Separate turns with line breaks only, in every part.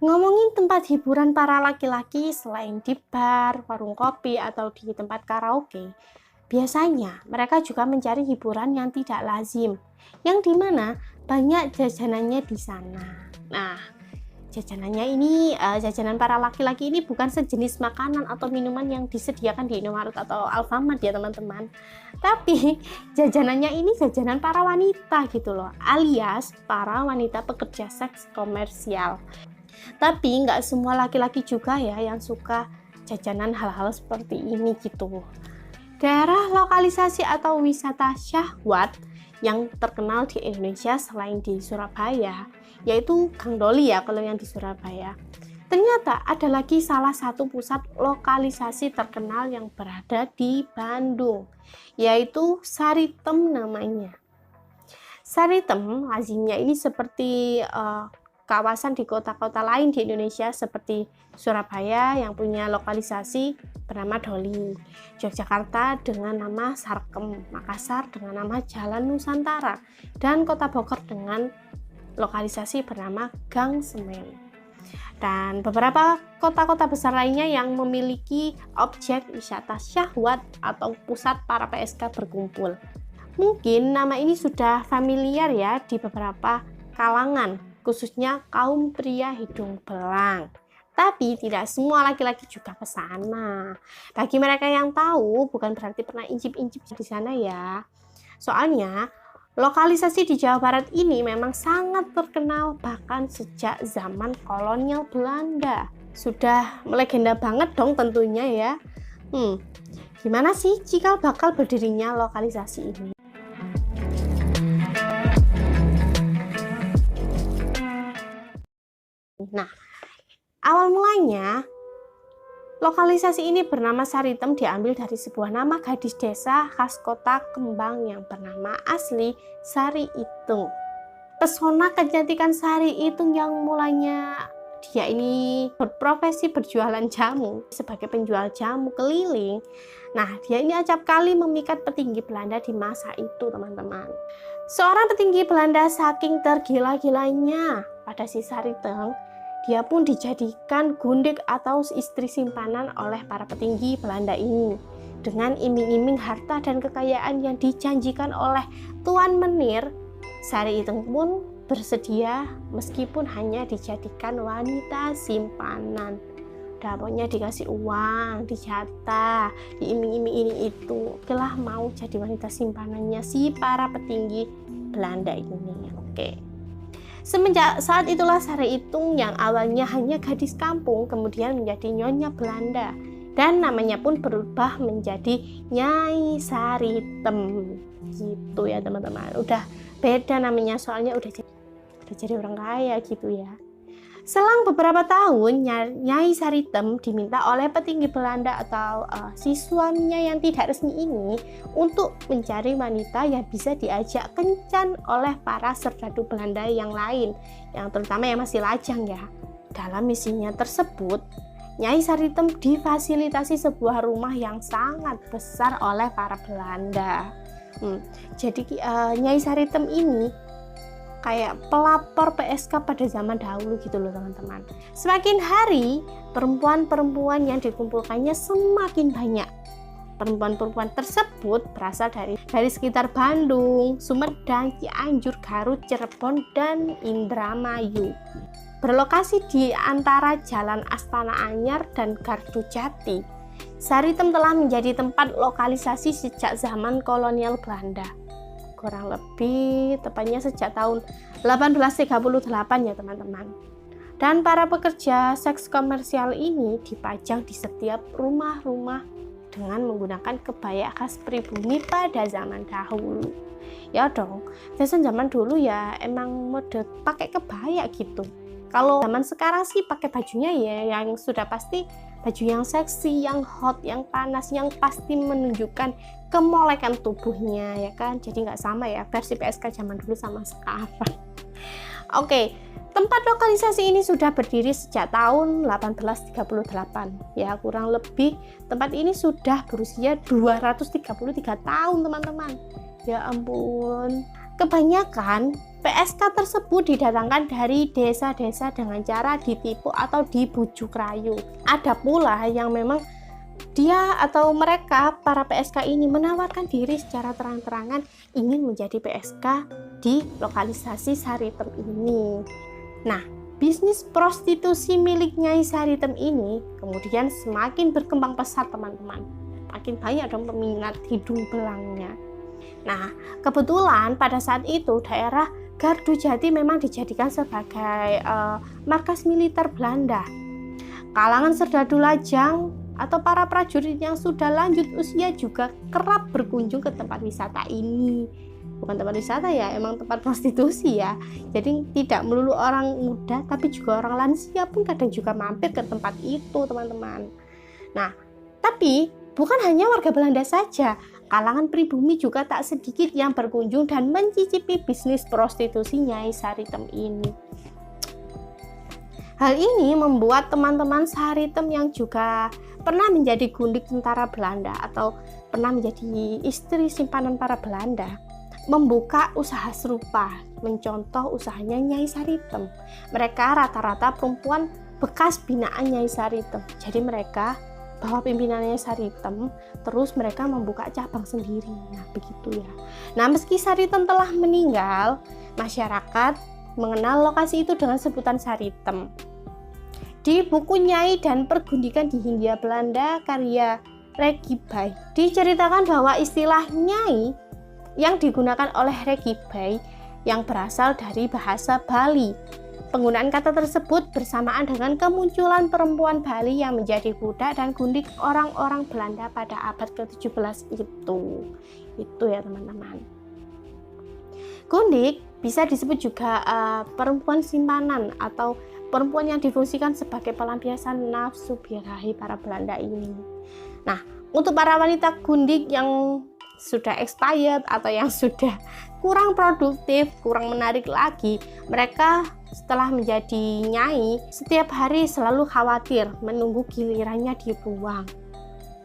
Ngomongin tempat hiburan para laki-laki selain di bar, warung kopi, atau di tempat karaoke, biasanya mereka juga mencari hiburan yang tidak lazim, yang dimana banyak jajanannya di sana. Nah, jajanan para laki-laki ini bukan sejenis makanan atau minuman yang disediakan di Indomaret atau Alfamart ya teman-teman. Tapi jajanannya ini jajanan para wanita gitu loh, alias para wanita pekerja seks komersial. Tapi nggak semua laki-laki juga ya yang suka jajanan hal-hal seperti ini gitu. Daerah lokalisasi atau wisata syahwat yang terkenal di Indonesia selain di Surabaya, yaitu Gang Doli ya kalau yang di Surabaya. Ternyata ada lagi salah satu pusat lokalisasi terkenal yang berada di Bandung, yaitu Saritem namanya. Saritem lazimnya ini seperti kawasan di kota-kota lain di Indonesia seperti Surabaya yang punya lokalisasi bernama Doli, Yogyakarta dengan nama Sarkem, Makassar dengan nama Jalan Nusantara, dan Kota Bogor dengan lokalisasi bernama Gang Semen. Dan beberapa kota-kota besar lainnya yang memiliki objek wisata syahwat atau pusat para PSK berkumpul. Mungkin nama ini sudah familiar ya di beberapa kalangan, khususnya kaum pria hidung belang. Tapi tidak semua laki-laki juga ke sana. Bagi mereka yang tahu, bukan berarti pernah incip-incip di sana ya. Soalnya, lokalisasi di Jawa Barat ini memang sangat terkenal bahkan sejak zaman kolonial Belanda. Sudah melegenda banget dong tentunya ya. Gimana sih cikal bakal berdirinya lokalisasi ini? Nah, awal mulanya lokalisasi ini bernama Saritem diambil dari sebuah nama gadis desa khas kota Kembang yang bernama asli Sari Itung. Pesona kecantikan Sari Itung yang mulanya dia ini berprofesi berjualan jamu sebagai penjual jamu keliling. Nah, dia ini acap kali memikat petinggi Belanda di masa itu, teman-teman. Seorang petinggi Belanda saking tergila-gilanya pada si Saritem, dia pun dijadikan gundik atau istri simpanan oleh para petinggi Belanda ini. Dengan iming-iming harta dan kekayaan yang dijanjikan oleh Tuan Menir, Sari Itung pun bersedia meskipun hanya dijadikan wanita simpanan. Udah pokoknya dikasih uang, dijatah, diiming-iming ini itu. Okelah mau jadi wanita simpanannya si para petinggi Belanda ini. Oke. Semenjak saat itulah Sari Itung yang awalnya hanya gadis kampung kemudian menjadi nyonya Belanda dan namanya pun berubah menjadi Nyai Saritem gitu ya teman-teman. Udah beda namanya soalnya udah jadi orang kaya gitu ya. Selang beberapa tahun Nyai Saritem diminta oleh petinggi Belanda atau si suaminya yang tidak resmi ini untuk mencari wanita yang bisa diajak kencan oleh para serdadu Belanda yang lain, yang terutama yang masih lajang ya. Dalam misinya tersebut, Nyai Saritem difasilitasi sebuah rumah yang sangat besar oleh para Belanda. Jadi Nyai Saritem ini kayak pelapor PSK pada zaman dahulu gitu loh teman-teman. Semakin hari perempuan-perempuan yang dikumpulkannya semakin banyak. Perempuan-perempuan tersebut berasal dari sekitar Bandung, Sumedang, Cianjur, Garut, Cirebon, dan Indramayu. Berlokasi di antara Jalan Astana Anyar dan Gardu Jati, Saritem telah menjadi tempat lokalisasi sejak zaman kolonial Belanda. Kurang lebih tepatnya sejak tahun 1838 ya teman-teman. Dan para pekerja seks komersial ini dipajang di setiap rumah-rumah dengan menggunakan kebaya khas pribumi pada zaman dahulu. Ya dong, fashion zaman dulu ya emang mode pakai kebaya gitu. Kalau zaman sekarang sih pakai bajunya ya yang sudah pasti baju yang seksi, yang hot, yang panas, yang pasti menunjukkan kemolekan tubuhnya ya kan. Jadi nggak sama ya versi PSK zaman dulu sama sekarang. Oke, tempat lokalisasi ini sudah berdiri sejak tahun 1838 ya, kurang lebih tempat ini sudah berusia 233 tahun teman-teman. Ya ampun, Kebanyakan PSK tersebut didatangkan dari desa-desa dengan cara ditipu atau dibujuk rayu. Ada pula yang memang dia atau mereka para PSK ini menawarkan diri secara terang-terangan ingin menjadi PSK di lokalisasi Saritem ini. Nah, bisnis prostitusi milik Nyai Saritem ini kemudian semakin berkembang pesat teman-teman. Makin banyak dong peminat hidung belangnya. Nah, kebetulan pada saat itu daerah Gardu Jati memang dijadikan sebagai markas militer Belanda. Kalangan serdadu lajang atau para prajurit yang sudah lanjut usia juga kerap berkunjung ke tempat wisata ini. Bukan tempat wisata ya, emang tempat prostitusi ya. Jadi tidak melulu orang muda, tapi juga orang lansia pun kadang juga mampir ke tempat itu, teman-teman. Nah, tapi bukan hanya warga Belanda saja, kalangan pribumi juga tak sedikit yang berkunjung dan mencicipi bisnis prostitusi Nyai Saritem ini. Hal ini membuat teman-teman Saritem yang juga pernah menjadi gundik tentara Belanda atau pernah menjadi istri simpanan para Belanda membuka usaha serupa, mencontoh usahanya Nyai Saritem. Mereka rata-rata perempuan bekas binaan Nyai Saritem. Jadi mereka bahwa pimpinannya Saritem, terus mereka membuka cabang sendiri. Nah, begitu ya. Nah, meski Saritem telah meninggal, masyarakat mengenal lokasi itu dengan sebutan Saritem. Di buku Nyai dan Pergundikan di Hindia Belanda karya Regibai diceritakan bahwa istilah Nyai yang digunakan oleh Regibai yang berasal dari bahasa Bali. Penggunaan kata tersebut bersamaan dengan kemunculan perempuan Bali yang menjadi budak dan gundik orang-orang Belanda pada abad ke-17 itu. Itu ya teman-teman. Gundik bisa disebut juga perempuan simpanan atau perempuan yang difungsikan sebagai pelampiasan nafsu birahi para Belanda ini. Nah, untuk para wanita gundik yang sudah expired atau yang sudah kurang produktif, kurang menarik lagi, mereka setelah menjadi nyai setiap hari selalu khawatir menunggu gilirannya dibuang.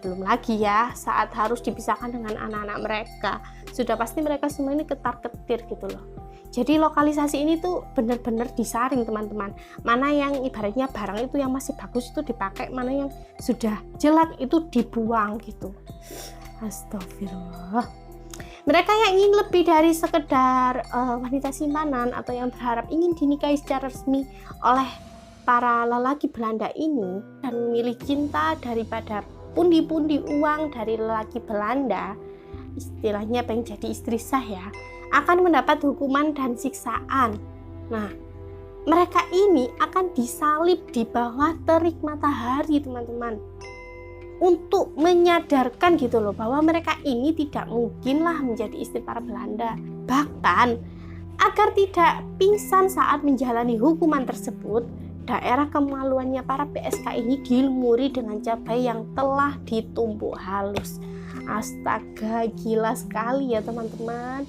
Belum lagi ya saat harus dipisahkan dengan anak-anak mereka, sudah pasti mereka semua ini ketar-ketir gitu loh. Jadi lokalisasi ini tuh benar-benar disaring teman-teman, mana yang ibaratnya barang itu yang masih bagus itu dipakai, mana yang sudah jelek itu dibuang gitu. Astagfirullah. Mereka yang ingin lebih dari sekedar wanita simpanan atau yang berharap ingin dinikahi secara resmi oleh para lelaki Belanda ini dan memilih cinta daripada pundi-pundi uang dari lelaki Belanda, istilahnya pengen jadi istri sah ya, akan mendapat hukuman dan siksaan. Nah, mereka ini akan disalib di bawah terik matahari teman-teman, untuk menyadarkan gitu loh bahwa mereka ini tidak mungkinlah menjadi istri para Belanda. Bahkan agar tidak pingsan saat menjalani hukuman tersebut, daerah kemaluannya para PSK ini dilumuri dengan cabai yang telah ditumbuk halus. Astaga, gila sekali ya teman-teman.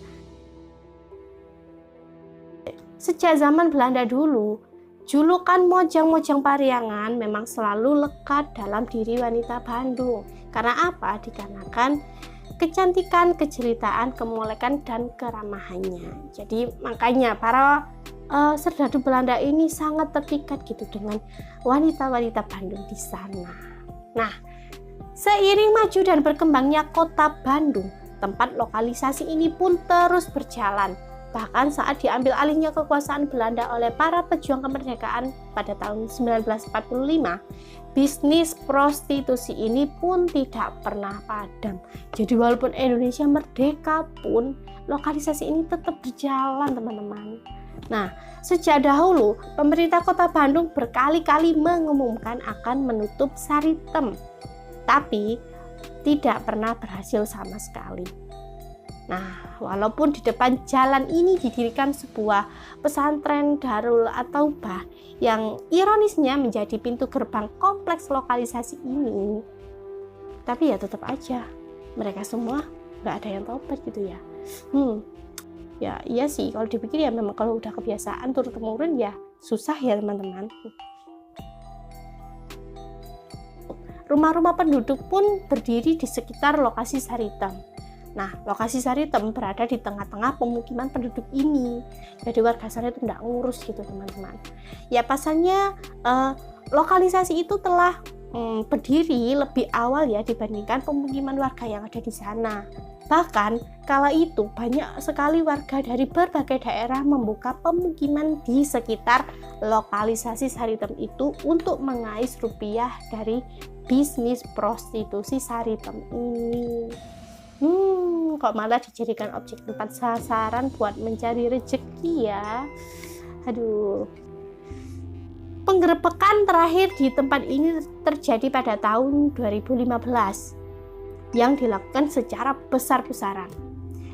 Sejak zaman Belanda dulu, julukan Mojang-Mojang Pariangan memang selalu lekat dalam diri wanita Bandung. Karena apa? Dikarenakan kecantikan, kejeritaan, kemolekan, dan keramahannya. Jadi makanya para serdadu Belanda ini sangat terpikat gitu dengan wanita-wanita Bandung di sana. Nah, seiring maju dan berkembangnya kota Bandung, tempat lokalisasi ini pun terus berjalan. Bahkan saat diambil alihnya kekuasaan Belanda oleh para pejuang kemerdekaan pada tahun 1945, bisnis prostitusi ini pun tidak pernah padam. Jadi walaupun Indonesia merdeka pun, lokalisasi ini tetap berjalan teman-teman. Nah, sejak dahulu pemerintah kota Bandung berkali-kali mengumumkan akan menutup Saritem, tapi tidak pernah berhasil sama sekali. Nah, walaupun di depan jalan ini didirikan sebuah pesantren Darul At-Taubah yang ironisnya menjadi pintu gerbang kompleks lokalisasi ini, tapi ya tetap aja mereka semua nggak ada yang taubat gitu ya. Ya iya sih, kalau dipikir ya memang kalau udah kebiasaan turun-temurun ya susah ya teman-teman. Rumah-rumah penduduk pun berdiri di sekitar lokasi Saritem. Nah, lokasi Saritem berada di tengah-tengah pemukiman penduduk ini. Jadi warga sana itu tidak ngurus gitu teman-teman. Ya pasalnya lokalisasi itu telah berdiri lebih awal ya dibandingkan pemukiman warga yang ada di sana. Bahkan kala itu banyak sekali warga dari berbagai daerah membuka pemukiman di sekitar lokalisasi Saritem itu untuk mengais rupiah dari bisnis prostitusi Saritem ini. Kok malah dijadikan objek tempat sasaran buat mencari rezeki ya. Aduh. Penggerebekan terakhir di tempat ini terjadi pada tahun 2015 yang dilakukan secara besar-besaran.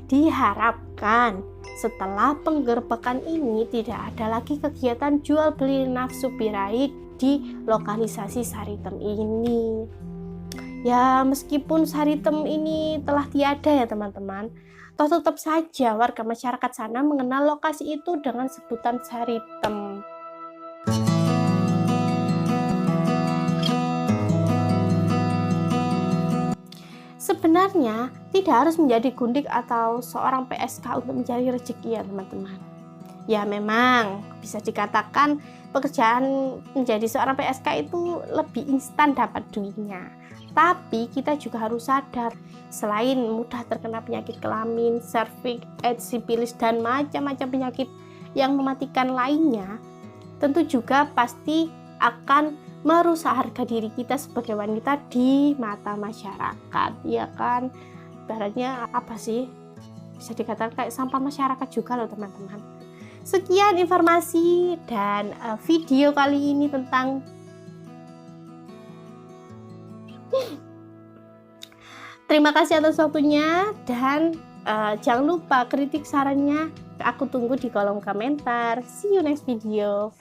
Diharapkan setelah penggerebekan ini tidak ada lagi kegiatan jual beli nafsu birahi di lokalisasi Saritem ini. Ya meskipun Saritem ini telah tiada ya teman-teman, toh tetap saja warga masyarakat sana mengenal lokasi itu dengan sebutan Saritem. Sebenarnya tidak harus menjadi gundik atau seorang PSK untuk mencari rezeki ya teman-teman. Ya memang bisa dikatakan pekerjaan menjadi seorang PSK itu lebih instan dapat duitnya. Tapi kita juga harus sadar, selain mudah terkena penyakit kelamin, serviks, AIDS, sipilis, dan macam-macam penyakit yang mematikan lainnya, tentu juga pasti akan merusak harga diri kita sebagai wanita di mata masyarakat, ya kan? Ibaratnya apa sih? Bisa dikatakan kayak sampah masyarakat juga loh teman-teman. Sekian informasi dan video kali ini tentang terima kasih atas waktunya dan jangan lupa kritik sarannya aku tunggu di kolom komentar. See you next video.